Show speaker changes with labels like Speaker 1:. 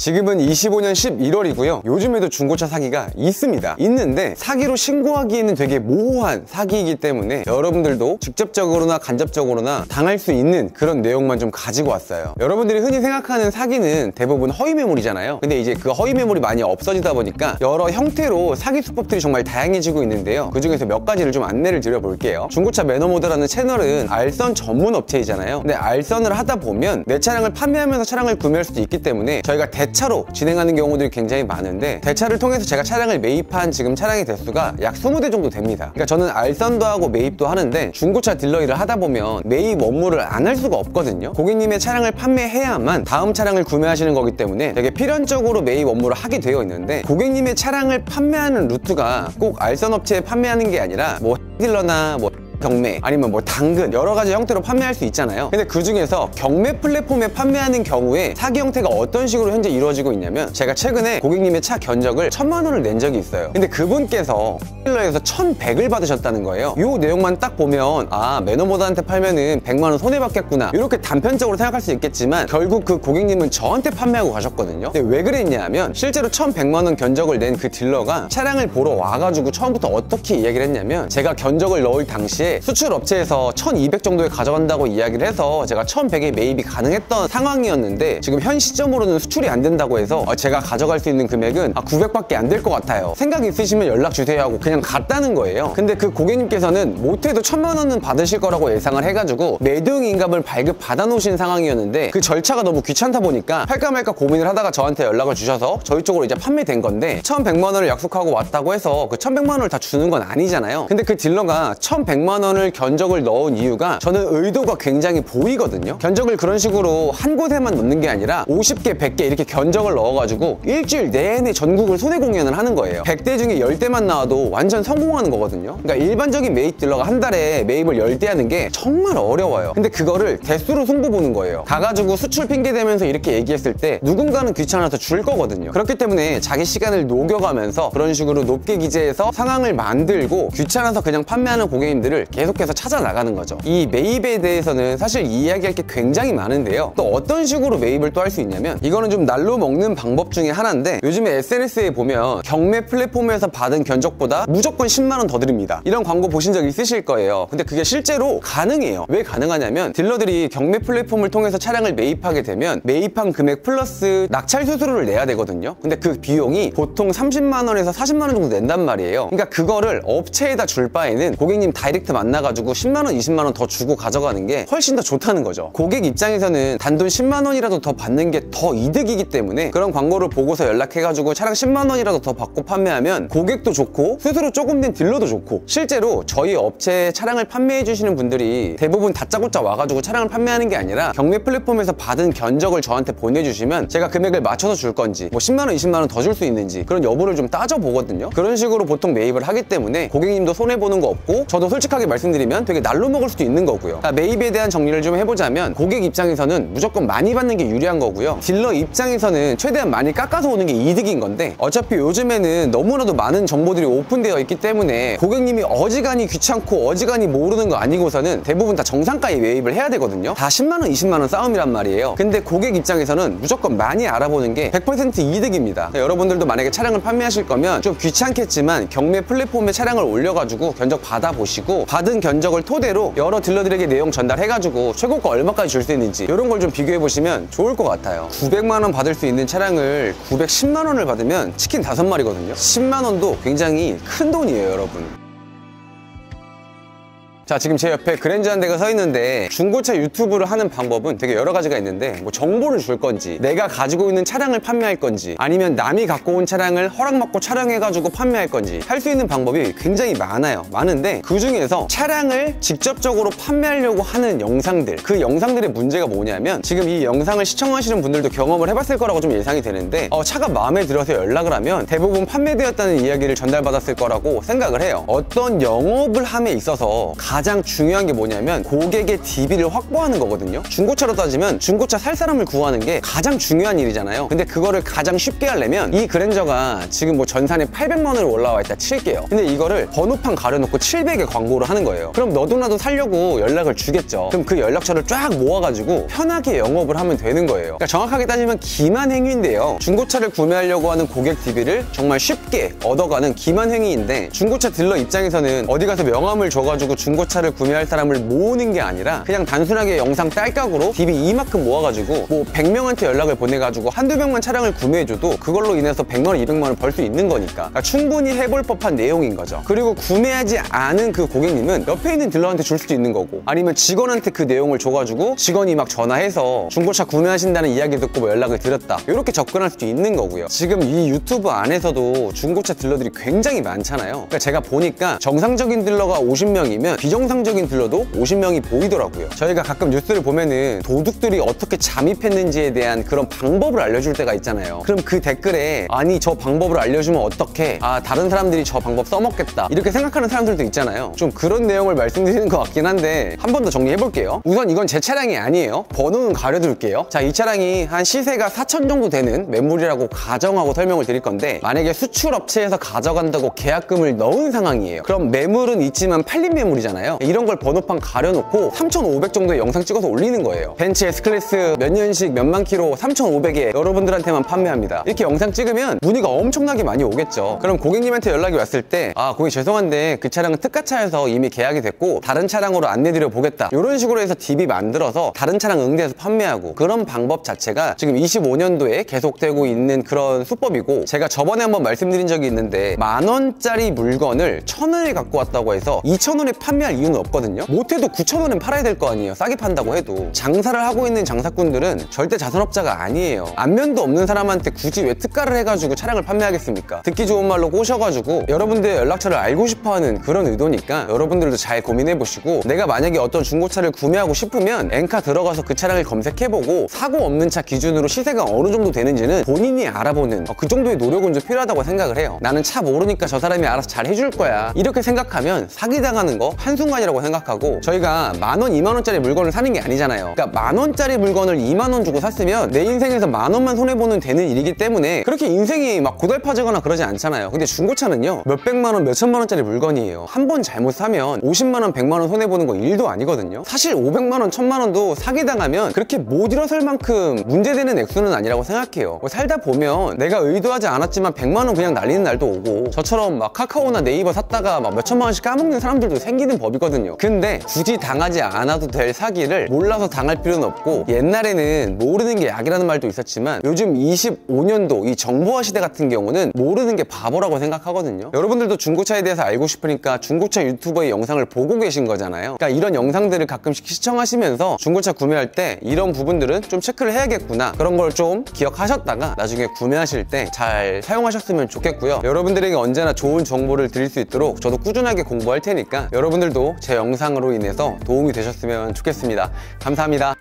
Speaker 1: 지금은 25년 11월이고요 요즘에도 중고차 사기가 있는데 사기로 신고하기에는 되게 모호한 사기이기 때문에 여러분들도 직접적으로나 간접적으로나 당할 수 있는 그런 내용만 좀 가지고 왔어요. 여러분들이 흔히 생각하는 사기는 대부분 허위 매물이잖아요. 근데 이제 그 허위 매물이 많이 없어지다 보니까 여러 형태로 사기 수법들이 정말 다양해지고 있는데요, 그 중에서 몇 가지를 좀 안내를 드려볼게요. 중고차 매너모드라는 채널은 알선 전문 업체이잖아요. 근데 알선을 하다 보면 내 차량을 판매하면서 차량을 구매할 수도 있기 때문에 저희가 대차로 진행하는 경우들이 굉장히 많은데, 대차를 통해서 제가 차량을 매입한 지금 차량의 대수가 약 20대 정도 됩니다. 그러니까 저는 알선도 하고 매입도 하는데 중고차 딜러 일을 하다 보면 매입 업무를 안 할 수가 없거든요. 고객님의 차량을 판매해야만 다음 차량을 구매하시는 거기 때문에 되게 필연적으로 매입 업무를 하게 되어 있는데, 고객님의 차량을 판매하는 루트가 꼭 알선 업체에 판매하는 게 아니라 뭐 딜러나 뭐 경매 아니면 뭐 당근 여러 가지 형태로 판매할 수 있잖아요. 근데 그 중에서 경매 플랫폼에 판매하는 경우에 사기 형태가 어떤 식으로 현재 이루어지고 있냐면, 제가 최근에 고객님의 차 견적을 1000만 원을 낸 적이 있어요. 근데 그분께서 딜러에서 1100을 받으셨다는 거예요. 이 내용만 딱 보면 아, 매너모드한테 팔면은 100만 원 손해받겠구나 이렇게 단편적으로 생각할 수 있겠지만, 결국 그 고객님은 저한테 판매하고 가셨거든요. 근데 왜 그랬냐면 실제로 1100만 원 견적을 낸 그 딜러가 차량을 보러 와가지고 처음부터 어떻게 이야기를 했냐면, 제가 견적을 넣을 당시에 수출 업체에서 1200 정도에 가져간다고 이야기를 해서 제가 1100에 매입이 가능했던 상황이었는데, 지금 현 시점으로는 수출이 안 된다고 해서 제가 가져갈 수 있는 금액은 900밖에 안 될 것 같아요. 생각 있으시면 연락 주세요 하고 그냥 갔다는 거예요. 근데 그 고객님께서는 못해도 1000만 원은 받으실 거라고 예상을 해가지고 매도인감을 발급 받아 놓으신 상황이었는데, 그 절차가 너무 귀찮다 보니까 할까 말까 고민을 하다가 저한테 연락을 주셔서 저희 쪽으로 이제 판매된 건데, 1100만 원을 약속하고 왔다고 해서 그 1100만 원을 다 주는 건 아니잖아요. 근데 그 딜러가 1100만 원을 견적을 넣은 이유가 저는 의도가 굉장히 보이거든요. 견적을 그런 식으로 한 곳에만 넣는 게 아니라 50개, 100개 이렇게 견적을 넣어가지고 일주일 내내 전국을 손해 공연을 하는 거예요. 100대 중에 10대만 나와도 완전 성공하는 거거든요. 그러니까 일반적인 매입 딜러가 한 달에 매입을 10대 하는 게 정말 어려워요. 근데 그거를 대수로 승부 보는 거예요. 가가지고 수출 핑계 대면서 이렇게 얘기했을 때 누군가는 귀찮아서 줄 거거든요. 그렇기 때문에 자기 시간을 녹여가면서 그런 식으로 높게 기재해서 상황을 만들고 귀찮아서 그냥 판매하는 고객님들을 계속해서 찾아 나가는 거죠. 이 매입에 대해서는 사실 이야기할 게 굉장히 많은데요, 또 어떤 식으로 매입을 또 할 수 있냐면, 이거는 좀 날로 먹는 방법 중에 하나인데, 요즘에 SNS에 보면 경매 플랫폼에서 받은 견적보다 무조건 10만 원 더 드립니다 이런 광고 보신 적 있으실 거예요. 근데 그게 실제로 가능해요. 왜 가능하냐면, 딜러들이 경매 플랫폼을 통해서 차량을 매입하게 되면 매입한 금액 플러스 낙찰 수수료를 내야 되거든요. 근데 그 비용이 보통 30만 원에서 40만 원 정도 낸단 말이에요. 그러니까 그거를 업체에다 줄 바에는 고객님 다이렉트 만나가지고 10만 원, 20만 원 더 주고 가져가는 게 훨씬 더 좋다는 거죠. 고객 입장에서는 단돈 10만 원이라도 더 받는 게 더 이득이기 때문에 그런 광고를 보고서 연락해가지고 차량 10만 원이라도 더 받고 판매하면 고객도 좋고 수수료 조금 낸 딜러도 좋고, 실제로 저희 업체에 차량을 판매해 주시는 분들이 대부분 다짜고짜 와가지고 차량을 판매하는 게 아니라 경매 플랫폼에서 받은 견적을 저한테 보내주시면 제가 금액을 맞춰서 줄 건지 뭐 10만 원, 20만 원 더 줄 수 있는지 그런 여부를 좀 따져보거든요. 그런 식으로 보통 매입을 하기 때문에 고객님도 손해보는 거 없고, 저도 솔직하게 말씀드리면 되게 날로 먹을 수도 있는 거고요. 그러니까 매입에 대한 정리를 좀 해보자면, 고객 입장에서는 무조건 많이 받는 게 유리한 거고요, 딜러 입장에서는 최대한 많이 깎아서 오는 게 이득인 건데, 어차피 요즘에는 너무나도 많은 정보들이 오픈되어 있기 때문에 고객님이 어지간히 귀찮고 어지간히 모르는 거 아니고서는 대부분 다 정상가에 매입을 해야 되거든요. 다 10만 원, 20만 원 싸움이란 말이에요. 근데 고객 입장에서는 무조건 많이 알아보는 게 100% 이득입니다. 그러니까 여러분들도 만약에 차량을 판매하실 거면 좀 귀찮겠지만 경매 플랫폼에 차량을 올려가지고 견적 받아보시고, 받은 견적을 토대로 여러 딜러들에게 내용 전달해가지고 최고가 얼마까지 줄 수 있는지 이런 걸 좀 비교해보시면 좋을 것 같아요. 900만 원 받을 수 있는 차량을 910만 원을 받으면 치킨 5마리거든요 10만 원도 굉장히 큰 돈이에요, 여러분. 자, 지금 제 옆에 그랜저 한 대가 서 있는데, 중고차 유튜브를 하는 방법은 되게 여러 가지가 있는데, 뭐 정보를 줄 건지, 내가 가지고 있는 차량을 판매할 건지, 아니면 남이 갖고 온 차량을 허락받고 촬영해가지고 판매할 건지 할 수 있는 방법이 굉장히 많은데, 그 중에서 차량을 직접적으로 판매하려고 하는 영상들, 그 영상들의 문제가 뭐냐면, 지금 이 영상을 시청하시는 분들도 경험을 해봤을 거라고 좀 예상이 되는데, 차가 마음에 들어서 연락을 하면 대부분 판매되었다는 이야기를 전달받았을 거라고 생각을 해요. 어떤 영업을 함에 있어서 가장 중요한 게 뭐냐면 고객의 DB를 확보하는 거거든요. 중고차로 따지면 중고차 살 사람을 구하는 게 가장 중요한 일이잖아요. 근데 그거를 가장 쉽게 하려면 이 그랜저가 지금 뭐 전산에 800만 원으로 올라와 있다 칠게요. 근데 이거를 번호판 가려놓고 700에 광고를 하는 거예요. 그럼 너도 나도 살려고 연락을 주겠죠. 그럼 그 연락처를 쫙 모아가지고 편하게 영업을 하면 되는 거예요. 그러니까 정확하게 따지면 기만행위인데요. 중고차를 구매하려고 하는 고객 DB를 정말 쉽게 얻어가는 기만행위인데, 중고차 딜러 입장에서는 어디 가서 명함을 줘가지고 중고차를 구매할 사람을 모으는 게 아니라 그냥 단순하게 영상 딸깍으로 DB 이만큼 모아가지고 뭐 100명한테 연락을 보내가지고 한두 명만 차량을 구매해줘도 그걸로 인해서 100만 원, 200만 원 벌 수 있는 거니까. 그러니까 충분히 해볼 법한 내용인 거죠. 그리고 구매하지 않은 그 고객님은 옆에 있는 딜러한테 줄 수도 있는 거고, 아니면 직원한테 그 내용을 줘가지고 직원이 막 전화해서 중고차 구매하신다는 이야기 듣고 뭐 연락을 드렸다, 이렇게 접근할 수도 있는 거고요. 지금 이 유튜브 안에서도 중고차 딜러들이 굉장히 많잖아요. 그러니까 제가 보니까 정상적인 딜러가 50명이면 비정상적인 딜러도 50명이 보이더라고요. 저희가 가끔 뉴스를 보면은 도둑들이 어떻게 잠입했는지에 대한 그런 방법을 알려줄 때가 있잖아요. 그럼 그 댓글에 아니 저 방법을 알려주면 어떡해, 아 다른 사람들이 저 방법 써먹겠다, 이렇게 생각하는 사람들도 있잖아요. 좀 그런 내용을 말씀드리는 것 같긴 한데 한 번 더 정리해볼게요. 우선 이건 제 차량이 아니에요. 번호는 가려둘게요. 자, 이 차량이 한 시세가 4천 정도 되는 매물이라고 가정하고 설명을 드릴 건데, 만약에 수출업체에서 가져간다고 계약금을 넣은 상황이에요. 그럼 매물은 있지만 팔린 매물이잖아요. 이런 걸 번호판 가려놓고 3,500 정도의 영상 찍어서 올리는 거예요. 벤츠 S클래스 몇 년식 몇만 킬로 3,500에 여러분들한테만 판매합니다, 이렇게 영상 찍으면 문의가 엄청나게 많이 오겠죠. 그럼 고객님한테 연락이 왔을 때 아 고객 죄송한데 그 차량은 특가차여서 이미 계약이 됐고 다른 차량으로 안내드려 보겠다, 이런 식으로 해서 DB 만들어서 다른 차량 응대해서 판매하고, 그런 방법 자체가 지금 25년도에 계속되고 있는 그런 수법이고, 제가 저번에 한번 말씀드린 적이 있는데 10,000원짜리 물건을 1,000원에 갖고 왔다고 해서 2,000원에 판매할 이유는 없거든요. 못해도 9,000원엔 팔아야 될 거 아니에요, 싸게 판다고 해도. 장사를 하고 있는 장사꾼들은 절대 자선업자가 아니에요. 안면도 없는 사람한테 굳이 왜 특가를 해가지고 차량을 판매하겠습니까? 듣기 좋은 말로 꼬셔가지고 여러분들의 연락처를 알고 싶어하는 그런 의도니까 여러분들도 잘 고민해보시고, 내가 만약에 어떤 중고차를 구매하고 싶으면 엔카 들어가서 그 차량을 검색해보고 사고 없는 차 기준으로 시세가 어느 정도 되는지는 본인이 알아보는 그 정도의 노력은 좀 필요하다고 생각을 해요. 나는 차 모르니까 저 사람이 알아서 잘 해줄 거야, 이렇게 생각하면 사기당하는 거 한순간이라고 생각하고, 저희가 10,000원, 20,000원짜리 물건을 사는 게 아니잖아요. 그러니까 10,000원짜리 물건을 20,000원 주고 샀으면 내 인생에서 10,000원만 손해보는 되는 일이기 때문에 그렇게 인생이 막 고달파지거나 그러지 않잖아요. 근데 중고차는요, 몇백만 원, 몇천만 원짜리 물건이에요. 한 번 잘못 사면 50만 원, 100만 원 손해보는 거 일도 아니거든요. 사실 500만 원, 1,000만 원도 사기당하면 그렇게 못 일어설 만큼 문제되는 액수는 아니라고 생각해요. 살다 보면 내가 의도하지 않았지만 100만 원 그냥 날리는 날도 오고, 저처럼 막 카카오나 네이버 샀다가 막 몇천만 원씩 까먹는 사람들도 생기는 법이거든요. 근데 굳이 당하지 않아도 될 사기를 몰라서 당할 필요는 없고, 옛날에는 모르는 게 약이라는 말도 있었지만 요즘 25년도 이 정보화 시대 같은 경우는 모르는 게 바보라고 생각하거든요. 여러분들도 중고차에 대해서 알고 싶으니까 중고차 유튜버의 영상을 보고 계신 거잖아요. 그러니까 이런 영상들을 가끔씩 시청하시면서 중고차 구매할 때 이런 부분들은 좀 체크를 해야겠구나, 그런 걸 좀 기억하셨다가 나중에 구매하실 때 잘 사용하셨으면 좋겠고요. 여러분들에게 언제나 좋은 정보를 드릴 수 있도록 저도 꾸준하게 공부할 테니까 여러분들도 제 영상으로 인해서 도움이 되셨으면 좋겠습니다. 감사합니다.